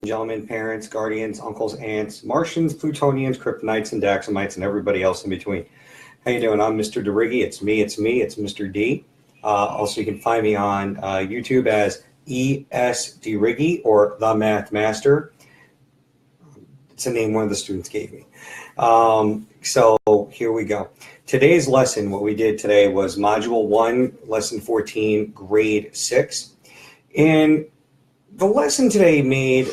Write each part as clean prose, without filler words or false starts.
gentlemen, parents, guardians, uncles, aunts, Martians, Plutonians, Kryptonites, and Daxamites, and everybody else in between. How you doing? I'm Mr. DeRiggi. It's me. It's Mr. D. Also, you can find me on YouTube as ESDRiggi or The Math Master. It's a name one of the students gave me. So here we go. Today's lesson, what we did today was Module 1, Lesson 14, Grade 6. And the lesson today made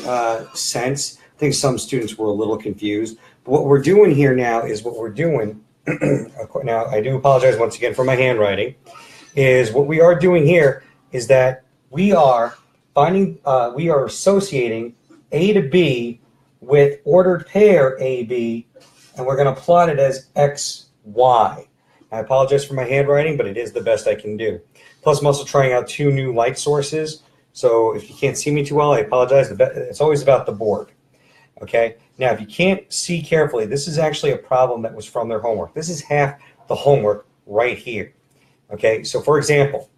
sense. I think some students were a little confused. But what we're doing here now is what we're doing. Now, I do apologize once again for my handwriting. Is what we are doing here is that we are associating A to B with ordered pair AB, and we're going to plot it as X, Y. I apologize for my handwriting, but it is the best I can do. Plus, I'm also trying out 2 new light sources. So if you can't see me too well, I apologize. It's always about the board. Okay. Now, if you can't see carefully, this is actually a problem that was from their homework. This is half the homework right here. Okay. So for example,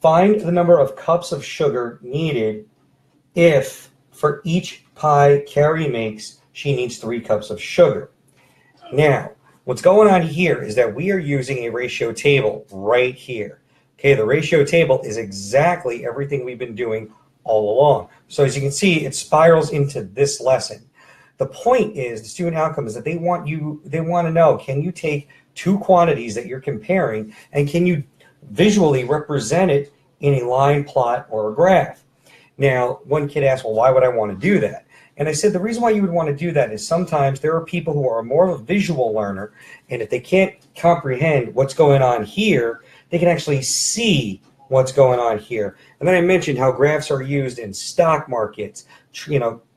find the number of cups of sugar needed if for each pie Carrie makes, she needs 3 cups of sugar. Now, what's going on here is that we are using a ratio table right here. Okay, the ratio table is exactly everything we've been doing all along. So as you can see, it spirals into this lesson. The point is, the student outcome is that they want to know, can you take 2 quantities that you're comparing and can you visually represent it in a line, plot, or a graph? Now, one kid asked, well, why would I want to do that? And I said, the reason why you would want to do that is sometimes there are people who are more of a visual learner, and if they can't comprehend what's going on here, they can actually see what's going on here. And then I mentioned how graphs are used in stock markets,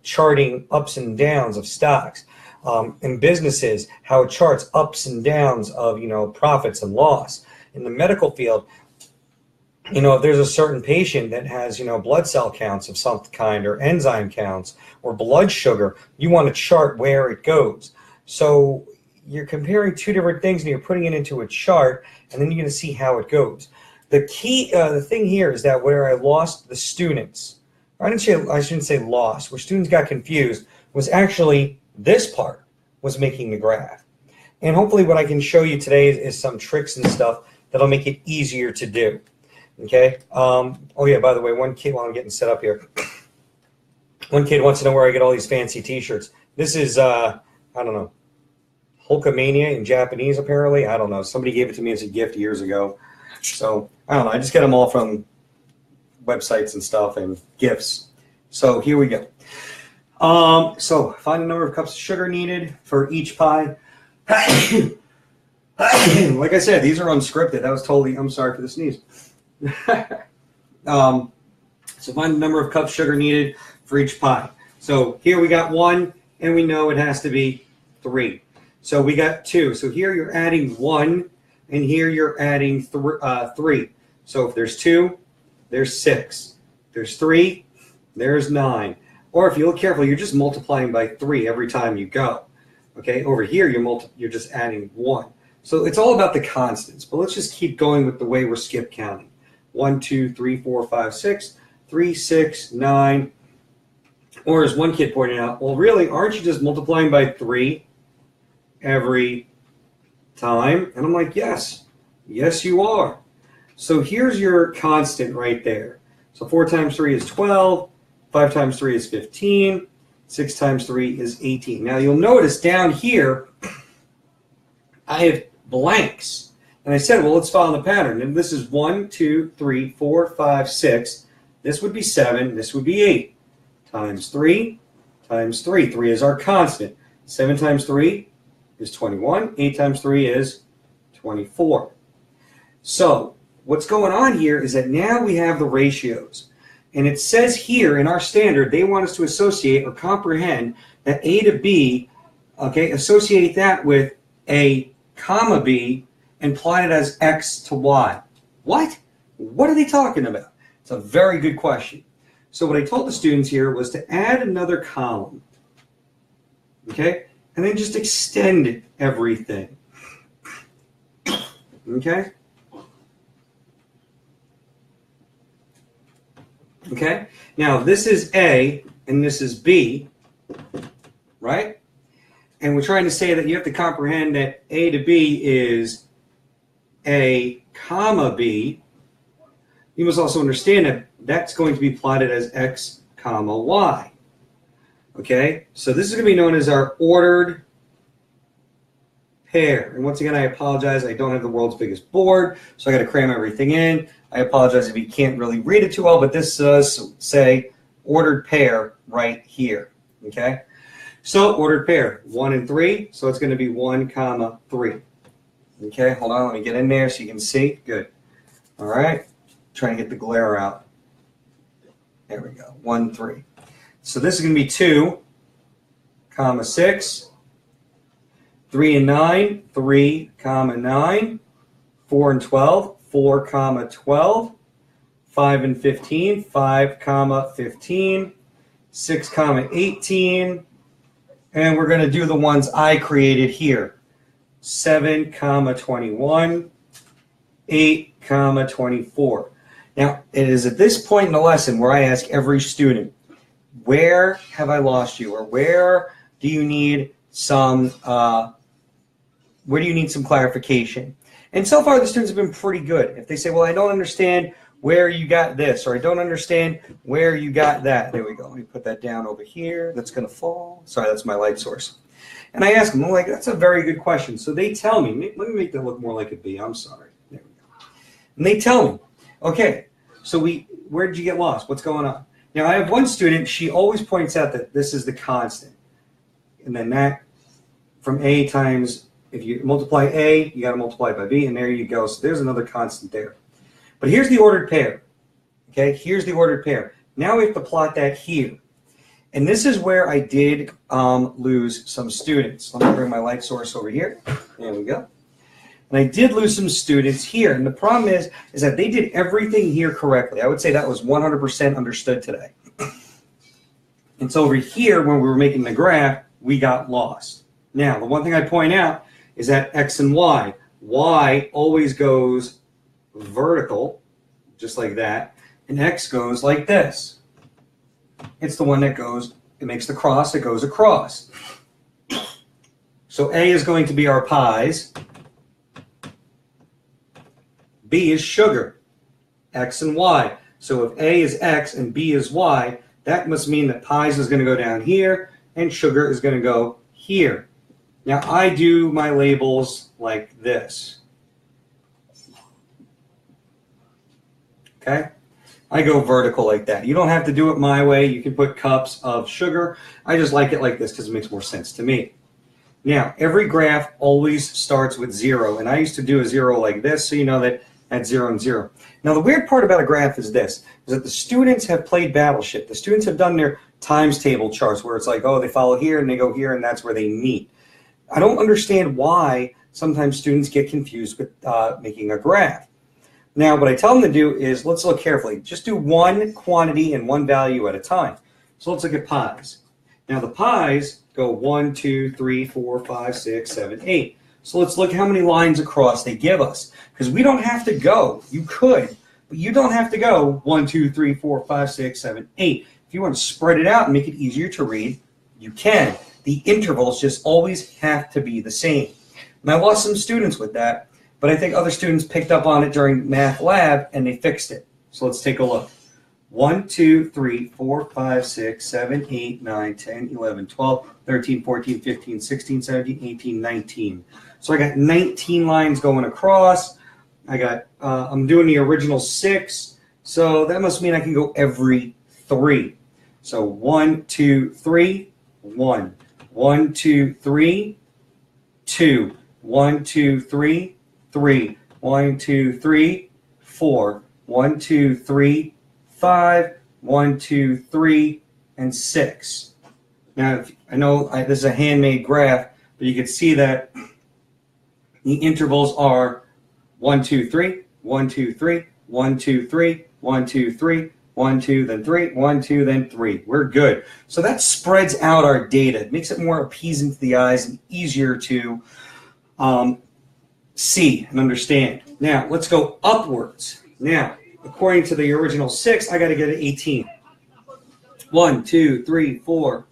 charting ups and downs of stocks. In businesses, how it charts ups and downs of, profits and loss. In the medical field, if there's a certain patient that has, blood cell counts of some kind or enzyme counts or blood sugar, you want to chart where it goes. So you're comparing 2 different things and you're putting it into a chart, and then you're going to see how it goes. The key, the thing here is that where I lost the students, I shouldn't say lost, where students got confused was actually this part was making the graph. And hopefully what I can show you today is some tricks and stuff that'll make it easier to do. Okay. Oh yeah, by the way, one kid, while I'm getting set up here, one kid wants to know where I get all these fancy t-shirts. This is, I don't know, Hulkamania in Japanese, apparently. I don't know. Somebody gave it to me as a gift years ago. So, I don't know. I just get them all from websites and stuff and gifts. So, here we go. So, find the number of cups of sugar needed for each pie. Like I said, these are unscripted. That was totally, I'm sorry for the sneeze. So, find the number of cups of sugar needed for each pie. So, here we got 1, and we know it has to be 3. So we got 2. So here you're adding 1, and here you're adding 3. So if there's 2, there's 6. There's 3, there's 9. Or if you look carefully, you're just multiplying by 3 every time you go. Okay, over here you're just adding 1. So it's all about the constants. But let's just keep going with the way we're skip counting. 1, 2, 3, 4, 5, 6, 3, 6, 9. Or as one kid pointed out, well, really, aren't you just multiplying by 3 every time? And I'm like, yes, you are. So here's your constant right there. So 4 times 3 is 12, 5 times 3 is 15, 6 times 3 is 18. Now you'll notice down here, I have blanks. And I said, well, let's follow the pattern. And this is 1, 2, 3, 4, 5, 6. This would be 7, this would be 8. Times 3, times 3. 3 is our constant. 7 times 3 is 21. 8 times 3 is 24. So what's going on here is that now we have the ratios. And it says here in our standard, they want us to associate or comprehend that A to B, okay, associate that with A comma B and plot it as X to Y. What? What are they talking about? It's a very good question. So what I told the students here was to add another column, okay, and then just extend everything, okay? Okay, now this is A, and this is B, right? And we're trying to say that you have to comprehend that A to B is A comma B. You must also understand that that's going to be plotted as X comma Y. Okay, so this is going to be known as our ordered pair. And once again, I apologize. I don't have the world's biggest board, so I got to cram everything in. I apologize if you can't really read it too well, but this does say ordered pair right here. Okay, so ordered pair 1 and 3. So it's going to be 1 comma 3. Okay, hold on. Let me get in there so you can see. Good. All right. Trying to get the glare out. There we go. 1, 3. So this is going to be 2 comma 6. 3 and 9, 3 comma 9. 4 and 12, 4 comma 12. 5 and 15, 5 comma 15. 6 comma 18. And we're going to do the ones I created here. 7 comma 21. 8 comma 24. Now, it is at this point in the lesson where I ask every student, where have I lost you? Or where do you need some clarification? And so far, the students have been pretty good. If they say, well, I don't understand where you got this, or I don't understand where you got that. There we go. Let me put that down over here. That's going to fall. Sorry, that's my light source. And I ask them, I'm like, that's a very good question. So they tell me, let me make that look more like a B. I'm sorry. There we go. And they tell me, okay, so where did you get lost? What's going on? Now, I have one student, she always points out that this is the constant. And then that from A times, if you multiply A, you got to multiply by B, and there you go. So there's another constant there. But here's the ordered pair. Okay, here's the ordered pair. Now we have to plot that here. And this is where I did lose some students. Let me bring my light source over here. There we go. And I did lose some students here. And the problem is that they did everything here correctly. I would say that was 100% understood today. And so over here, when we were making the graph, we got lost. Now, the one thing I point out is that X and Y. Y always goes vertical, just like that. And X goes like this. It's the one that goes, it makes the cross, it goes across. So A is going to be our pies. B is sugar, X and Y. So if A is X and B is Y, that must mean that pies is going to go down here and sugar is going to go here. Now I do my labels like this. Okay? I go vertical like that. You don't have to do it my way. You can put cups of sugar. I just like it like this because it makes more sense to me. Now, every graph always starts with 0, and I used to do a 0 like this, so you know that that's 0 and 0. Now, the weird part about a graph is this, is that the students have played Battleship. The students have done their times table charts where it's like, oh, they follow here and they go here, and that's where they meet. I don't understand why sometimes students get confused with making a graph. Now, what I tell them to do is, let's look carefully. Just do one quantity and one value at a time. So let's look at pies. Now, the pies go 1, 2, 3, 4, 5, 6, 7, 8. So let's look how many lines across they give us. Because we don't have to go. You could, but you don't have to go 1, 2, 3, 4, 5, 6, 7, 8. If you want to spread it out and make it easier to read, you can. The intervals just always have to be the same. And I lost some students with that, but I think other students picked up on it during math lab and they fixed it. So let's take a look. 1, 2, 3, 4, 5, 6, 7, 8, 9, 10, 11, 12, 13, 14, 15, 16, 17, 18, 19. So I got 19 lines going across. I got, I'm doing the original 6. So that must mean I can go every 3. So 1, 2, 3, 1. 1, 2, 3, 2. 1, 2, 3, 3. 1, 2, 3, 4. 1, 2, 3, 5, 1, 2, 3, and 6. Now, I know this is a handmade graph, but you can see that the intervals are 1, 2, 3, 1, 2, 3, 1, 2, 3, 1, 2, 3, 1, 2, then 3, 1, 2, then 3. We're good. So that spreads out our data. It makes it more appeasing to the eyes and easier to see and understand. Now, let's go upwards. Now, according to the original 6, I got to get an 18. 1, 2, 3, 4.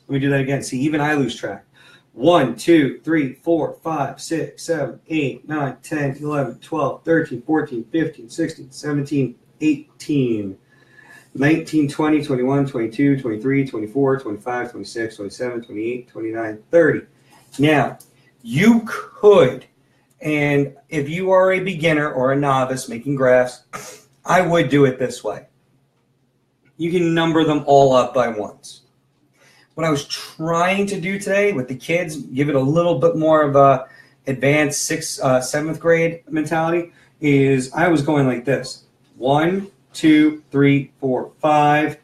Let me do that again. See, even I lose track. 1, 2, 3, 4, 5, 6, 7, 8, 9, 10, 11, 12, 13, 14, 15, 16, 17, 18, 19, 20, 21, 22, 23, 24, 25, 26, 27, 28, 29, 30. Now, you could, and if you are a beginner or a novice making graphs, I would do it this way. You can number them all up by ones. What I was trying to do today with the kids, give it a little bit more of a advanced 7th grade mentality, is I was going like this. 1, 2, 3, 4, 5,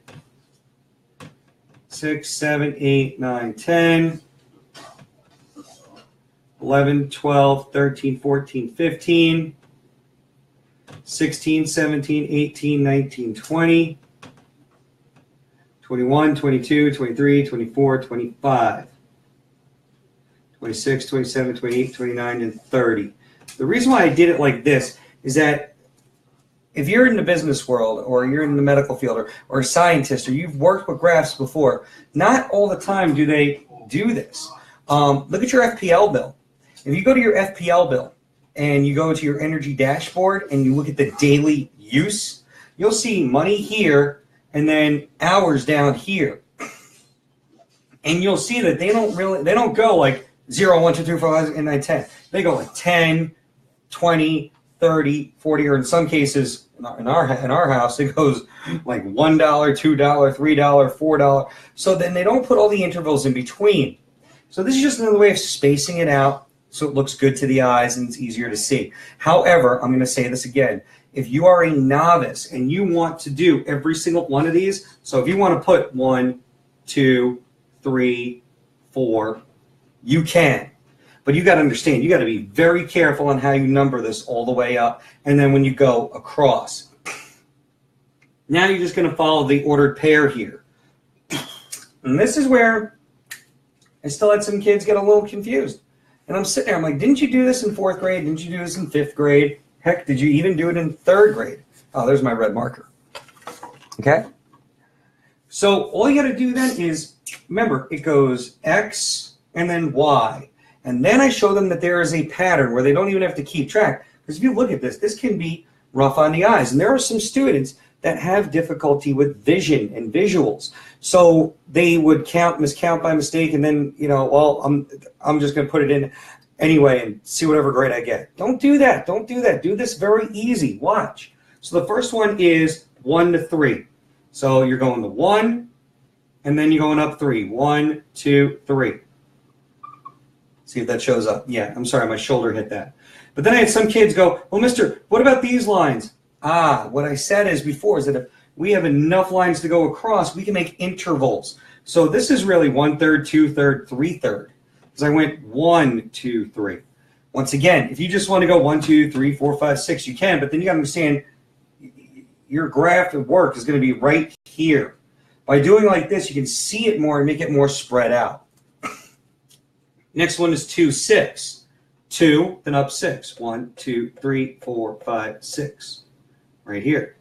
6, 7, 8, 9, 10, 11, 12, 13, 14, 15, 16, 17, 18, 19, 20, 21, 22, 23, 24, 25, 26, 27, 28, 29, and 30. The reason why I did it like this is that if you're in the business world or you're in the medical field or a scientist or you've worked with graphs before, not all the time do they do this. Look at your FPL bill. If you go to your FPL bill and you go to your energy dashboard and you look at the daily use, you'll see money here and then hours down here. And you'll see that they don't go like 0, 1, 2, 3, 4, 5, 6, 8, 9, 10. They go like 10, 20, 30, 40, or in some cases, in our house, it goes like $1, $2, $3, $4. So then they don't put all the intervals in between. So this is just another way of spacing it out so it looks good to the eyes and it's easier to see. However, I'm going to say this again. If you are a novice and you want to do every single one of these, so if you want to put 1, 2, 3, 4, you can. But you got to understand, you got to be very careful on how you number this all the way up and then when you go across. Now you're just going to follow the ordered pair here. And this is where I still had some kids get a little confused. And I'm sitting there, I'm like, didn't you do this in 4th grade? Didn't you do this in 5th grade? Heck, did you even do it in 3rd grade? Oh, there's my red marker. Okay? So all you got to do then is, remember, it goes X and then Y. And then I show them that there is a pattern where they don't even have to keep track. Because if you look at this, this can be rough on the eyes. And there are some students that have difficulty with vision and visuals. So they would miscount by mistake, and then, well, I'm just going to put it in anyway and see whatever grade I get. Don't do that. Don't do that. Do this very easy. Watch. So the first one is 1 to 3. So you're going to 1, and then you're going up 3. 1, 2, 3. See if that shows up. Yeah, I'm sorry, my shoulder hit that. But then I had some kids go, well, mister, what about these lines? What I said is before is that if we have enough lines to go across, we can make intervals. So this is really 1/3, 2/3, 3/3. Because I went 1, 2, 3. Once again, if you just want to go 1, 2, 3, 4, 5, 6, you can. But then you got to understand your graph at work is going to be right here. By doing like this, you can see it more and make it more spread out. Next one is 2, 6. 2, then up 6. 1, 2, 3, 4, 5, 6. Right here.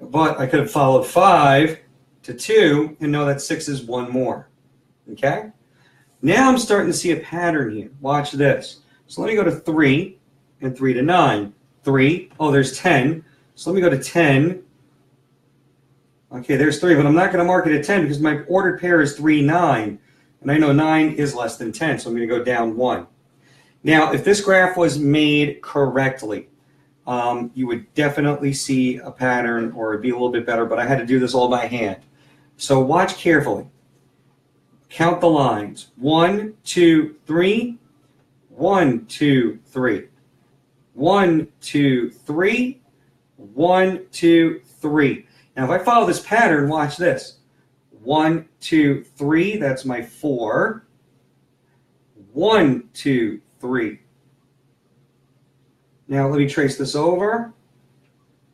But I could have followed 5 to 2 and know that 6 is one more. Okay? Now I'm starting to see a pattern here. Watch this. So let me go to 3 and 3 to 9. 3, oh, there's 10. So let me go to 10. Okay, there's 3, but I'm not going to mark it at 10 because my ordered pair is 3, 9. And I know 9 is less than 10, so I'm going to go down 1. Now, if this graph was made correctly, you would definitely see a pattern or it'd be a little bit better, but I had to do this all by hand. So watch carefully. Count the lines. 1, 2, 3. 1, 2, 3. 1, 2, 3. 1, 2, 3. Now, if I follow this pattern, watch this. 1, 2, 3. That's my 4. 1, 2, 3. Now, let me trace this over.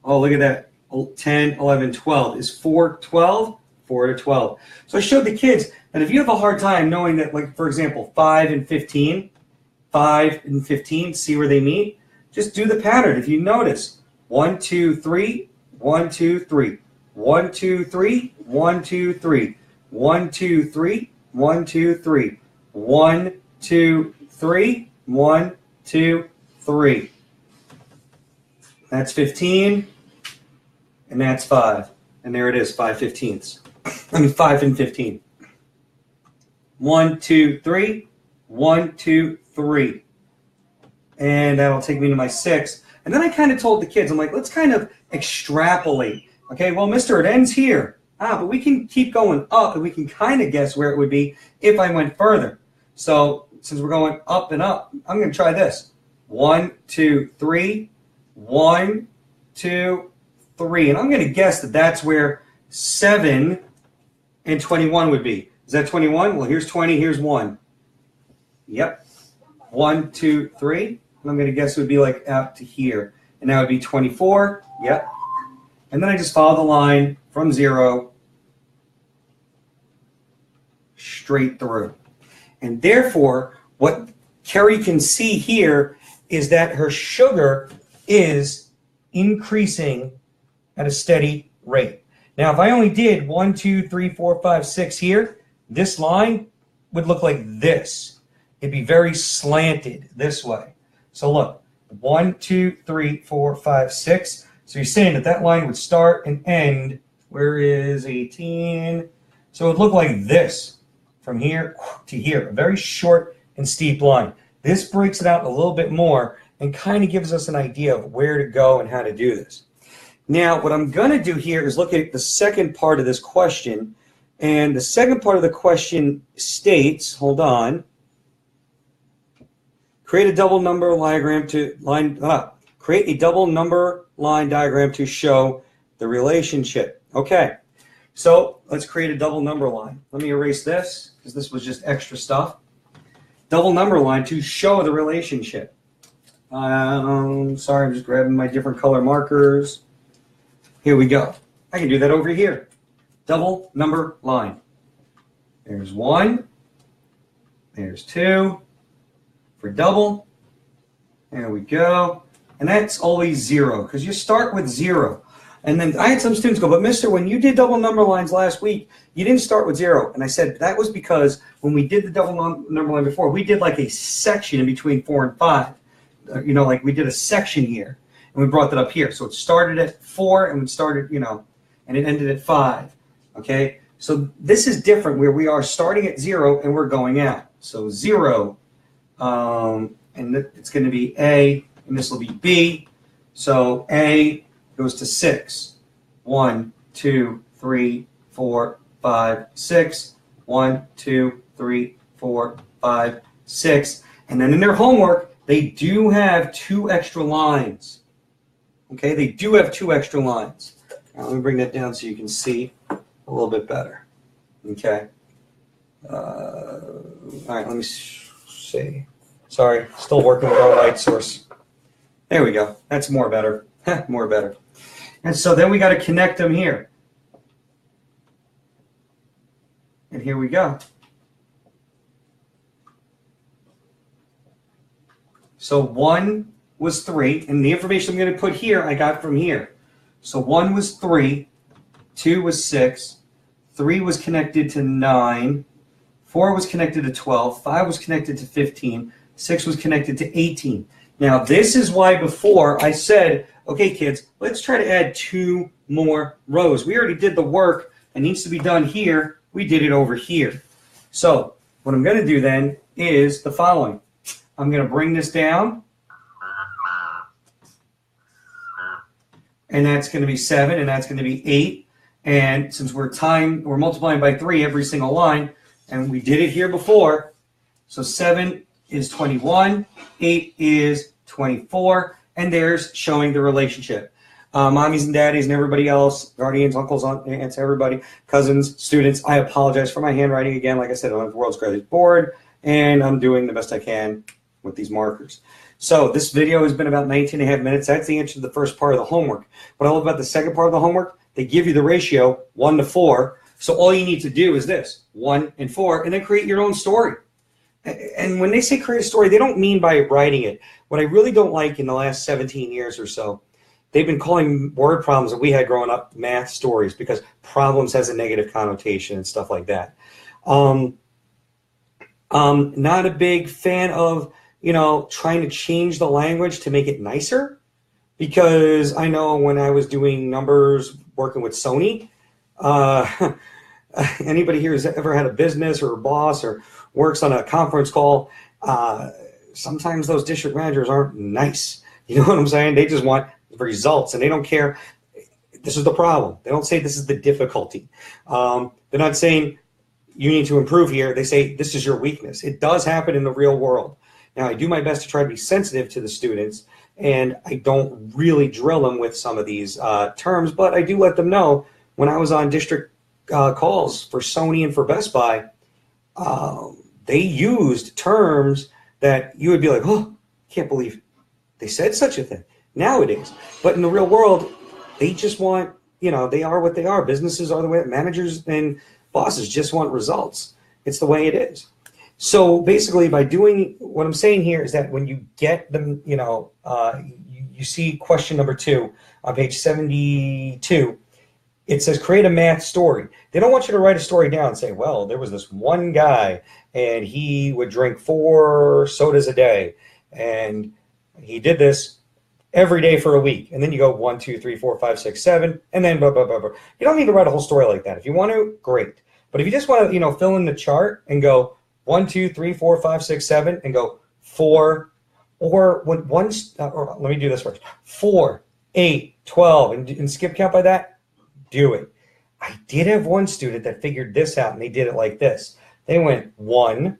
Oh, look at that. 10, 11, 12. Is 4, 12? 4 to 12. So I showed the kids that if you have a hard time knowing that, like, for example, 5 and 15, 5 and 15, see where they meet, just do the pattern. If you notice, 1, 2, 3, 1, 2, 3. 1, 2, 3, 1, 2, 3, 1, 2, 3, 1, 2, 3, 1, 2, 3, 1, 2, 3. That's 15, and that's 5. And there it is, 5/15. I mean 5 and 15. 1, 2, 3, 1, 2, 3. And that'll take me to my 6. And then I kind of told the kids, I'm like, let's kind of extrapolate. Okay, well, mister, it ends here. But we can keep going up, and we can kind of guess where it would be if I went further. So since we're going up and up, I'm going to try this. 1, 2, 3, 1, 2, 3. And I'm going to guess that that's where 7 and 21 would be. Is that 21? Well, here's 20, here's 1. Yep. 1, 2, 3. And I'm going to guess it would be like up to here. And that would be 24. Yep. And then I just follow the line from 0 straight through. And therefore, what Carrie can see here is that her sugar is increasing at a steady rate. Now, if I only did 1, 2, 3, 4, 5, 6 here, this line would look like this. It'd be very slanted this way. So look, 1, 2, 3, 4, 5, 6. So you're saying that that line would start and end. Where is 18? So it would look like this from here to here. A very short and steep line. This breaks it out a little bit more and kind of gives us an idea of where to go and how to do this. Now, what I'm going to do here is look at the second part of this question. And the second part of the question states, hold on, create a double number diagram to create a double number line diagram to show the relationship. Okay, so let's create a double number line. Let me erase this because this was just extra stuff. Double number line to show the relationship. Sorry, I'm just grabbing my different color markers. Here we go. I can do that over here. Double number line. There's 1. There's 2. For double. There we go. And that's always 0 because you start with 0. And then I had some students go, but mister, when you did double number lines last week, you didn't start with 0. And I said, that was because when we did the double number line before, we did like a section in between 4 and 5. You know, like we did a section here. And we brought that up here. So it started at 4 and we started, and it ended at 5. Okay? So this is different where we are starting at 0 and we're going out. So 0, and it's going to be A, and this will be B. So A goes to 6. 1, 2, 3, 4, 5, 6. 1, 2, 3, 4, 5, 6. And then in their homework, they do have 2 extra lines. Okay, they do have 2 extra lines. Now, let me bring that down so you can see a little bit better. Okay. All right, let me see. Sorry, still working with our light source. There we go. That's more better. More better. And so then we got to connect them here. And here we go. So 1 was 3, and the information I'm going to put here I got from here. So 1 was 3, 2 was 6, 3 was connected to 9, 4 was connected to 12, 5 was connected to 15, 6 was connected to 18. Now this is why before I said, okay kids, let's try to add 2 more rows. We already did the work that needs to be done here. We did it over here. So what I'm going to do then is the following. I'm going to bring this down. And that's going to be 7, and that's going to be 8. And since we're multiplying by 3 every single line, and we did it here before, so 7 is 21, 8 is 24, and there's showing the relationship. Mommies and daddies and everybody else, guardians, uncles, aunts, everybody, cousins, students, I apologize for my handwriting again. Like I said, I'm on the world's greatest board, and I'm doing the best I can with these markers. So this video has been about 19 and a half minutes. That's the answer to the first part of the homework. What I love about the second part of the homework, they give you the ratio 1 to 4. So all you need to do is this, 1 and 4, and then create your own story. And when they say create a story, they don't mean by writing it. What I really don't like in the last 17 years or so they've been calling word problems that we had growing up math stories because problems has a negative connotation and stuff like that. Not a big fan of, trying to change the language to make it nicer, because I know when I was doing numbers working with Sony, anybody here who's ever had a business or a boss or works on a conference call, sometimes those district managers aren't nice. You know what I'm saying? They just want results, and they don't care. This is the problem. They don't say this is the difficulty. They're not saying you need to improve here. They say this is your weakness. It does happen in the real world. Now, I do my best to try to be sensitive to the students, and I don't really drill them with some of these terms, but I do let them know when I was on district calls for Sony and for Best Buy, they used terms that you would be like, oh, can't believe they said such a thing nowadays. But in the real world, they just want, they are what they are. Businesses are the way, managers and bosses just want results. It's the way it is. So basically, by doing what I'm saying here is that when you get them, you see question number 2 on page 72, it says create a math story. They don't want you to write a story down and say, well, there was this one guy and he would drink 4 sodas a day and he did this every day for a week. And then you go 1, 2, 3, 4, 5, 6, 7, and then blah, blah, blah, blah. You don't need to write a whole story like that. If you want to, great. But if you just want to, fill in the chart and go 1, 2, 3, 4, 5, 6, 7, and go 4, or when one, or let me do this first, 4, 8, 12, and skip count by that, do it. I did have one student that figured this out, and they did it like this. They went 1,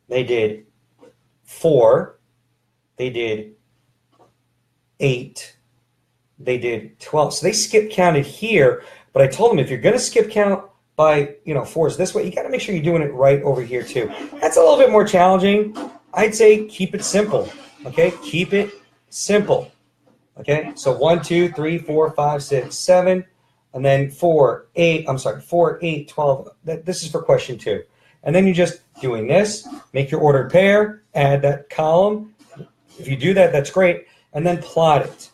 they did 4, they did 8, they did 12. So they skip counted here, but I told them if you're going to skip count by 4s this way, you got to make sure you're doing it right over here too. That's a little bit more challenging. I'd say keep it simple. Okay, keep it simple. Okay, so 1, 2, 3, 4, 5, 6, 7, and then 4, 8. I'm sorry, 4, 8, 12. This is for question 2. And then you're just doing this. Make your ordered pair. Add that column. If you do that, that's great. And then plot it.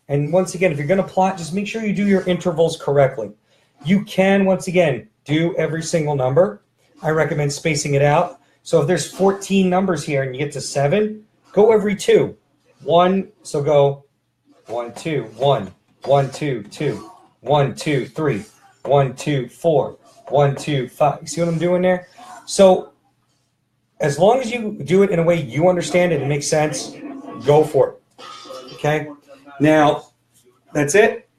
And once again, if you're going to plot, just make sure you do your intervals correctly. You can, once again, do every single number. I recommend spacing it out. So if there's 14 numbers here and you get to 7, go every 2. 1, so go 1, 2, 1, 1, 2, 2, 1, 2, 3, 1, 2, 4, 1, 2, 5. You see what I'm doing there? So as long as you do it in a way you understand it and makes sense, go for it. Okay? Now, that's it.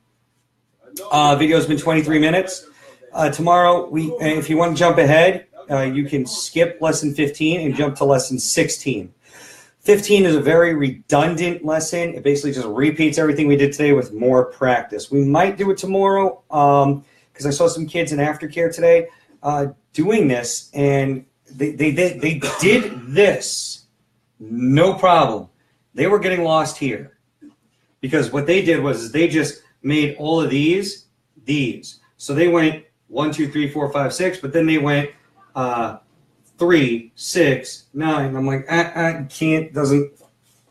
Video's been 23 minutes. Tomorrow, if you want to jump ahead, you can skip lesson 15 and jump to lesson 16. 15 is a very redundant lesson. It basically just repeats everything we did today with more practice. We might do it tomorrow because I saw some kids in aftercare today doing this, and they did this, no problem. They were getting lost here because what they did was they just made all of these. So they went 1, 2, 3, 4, 5, 6, but then they went 3, 6, 9. I'm like, I can't, doesn't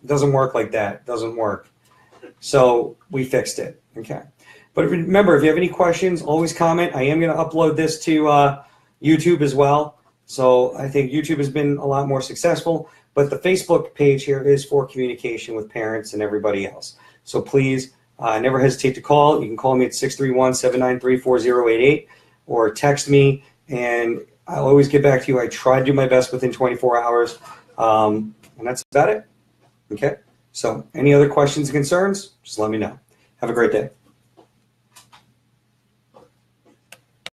work like that. Doesn't work. So we fixed it. Okay. But remember, if you have any questions, always comment. I am going to upload this to YouTube as well. So I think YouTube has been a lot more successful, but the Facebook page here is for communication with parents and everybody else. So please never hesitate to call. You can call me at 631-793-4088 or text me, and I'll always get back to you. I try to do my best within 24 hours, and that's about it. Okay? So any other questions and concerns, just let me know. Have a great day.